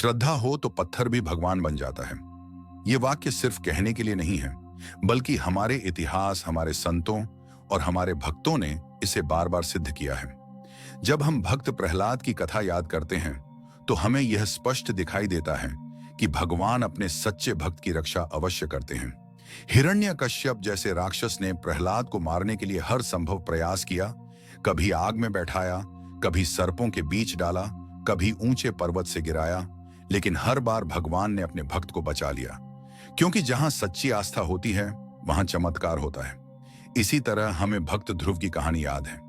श्रद्धा हो तो पत्थर भी भगवान बन जाता है। ये वाक्य सिर्फ कहने के लिए नहीं है, बल्कि हमारे इतिहास, हमारे संतों और हमारे भक्तों ने इसे बार बार सिद्ध किया है। जब हम भक्त प्रहलाद की कथा याद करते हैं तो हमें यह स्पष्ट दिखाई देता है कि भगवान अपने सच्चे भक्त की रक्षा अवश्य करते हैं। हिरण्यकश्यप जैसे राक्षस ने प्रहलाद को मारने के लिए हर संभव प्रयास किया, कभी आग में बैठाया, कभी सर्पों के बीच डाला, कभी ऊंचे पर्वत से गिराया, लेकिन हर बार भगवान ने अपने भक्त को बचा लिया। क्योंकि जहां सच्ची आस्था होती है वहां चमत्कार होता है। इसी तरह हमें भक्त ध्रुव की कहानी याद है।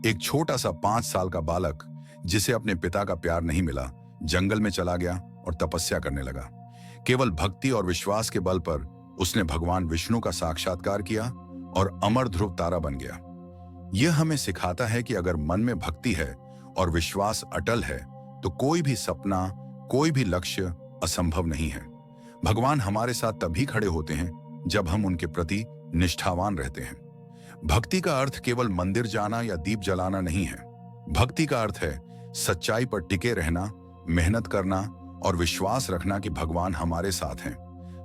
एक छोटा सा 5 साल का बालक जिसे अपने पिता का प्यार नहीं मिला, जंगल में चला गया और तपस्या करने लगा। केवल भक्ति और विश्वास के बल पर उसने भगवान विष्णु का साक्षात्कार किया और अमर ध्रुव तारा बन गया। यह हमें सिखाता है कि अगर मन में भक्ति है और विश्वास अटल है तो कोई भी सपना, कोई भी लक्ष्य असंभव नहीं है। भगवान हमारे साथ तभी खड़े होते हैं जब हम उनके प्रति निष्ठावान रहते हैं। भक्ति का अर्थ केवल मंदिर जाना या दीप जलाना नहीं है। भक्ति का अर्थ है सच्चाई पर टिके रहना, मेहनत करना और विश्वास रखना कि भगवान हमारे साथ हैं।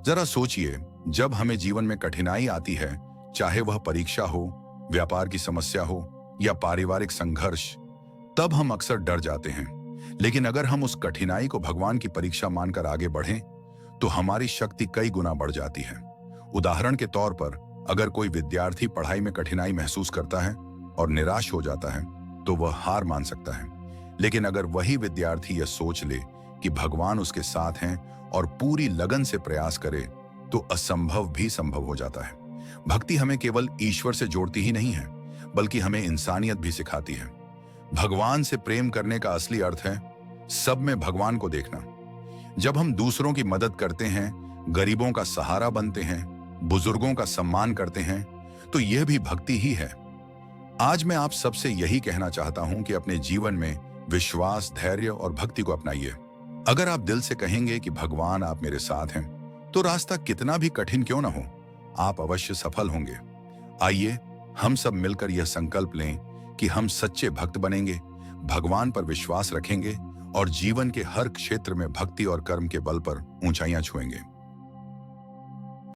जरा सोचिए, जब हमें जीवन में कठिनाई आती है, चाहे वह परीक्षा हो, व्यापार की समस्या हो या पारिवारिक संघर्ष, तब हम अक्सर डर जाते हैं। लेकिन अगर हम उस कठिनाई को भगवान की परीक्षा मानकर आगे बढ़ें तो हमारी शक्ति कई गुना बढ़ जाती है। उदाहरण के तौर पर, अगर कोई विद्यार्थी पढ़ाई में कठिनाई महसूस करता है और निराश हो जाता है तो वह हार मान सकता है। लेकिन अगर वही विद्यार्थी यह सोच ले कि भगवान उसके साथ हैं और पूरी लगन से प्रयास करे तो असंभव भी संभव हो जाता है। भक्ति हमें केवल ईश्वर से जोड़ती ही नहीं है, बल्कि हमें इंसानियत भी सिखाती है। भगवान से प्रेम करने का असली अर्थ है सब में भगवान को देखना। जब हम दूसरों की मदद करते हैं, गरीबों का सहारा बनते हैं, बुजुर्गों का सम्मान करते हैं, तो यह भी भक्ति ही है। आज मैं आप सबसे यही कहना चाहता हूं कि अपने जीवन में विश्वास, धैर्य और भक्ति को अपनाइए। अगर आप दिल से कहेंगे कि भगवान आप मेरे साथ हैं, तो रास्ता कितना भी कठिन क्यों ना हो, आप अवश्य सफल होंगे। आइए हम सब मिलकर यह संकल्प लें कि हम सच्चे भक्त बनेंगे, भगवान पर विश्वास रखेंगे और जीवन के हर क्षेत्र में भक्ति और कर्म के बल पर ऊंचाइयां छुएंगे।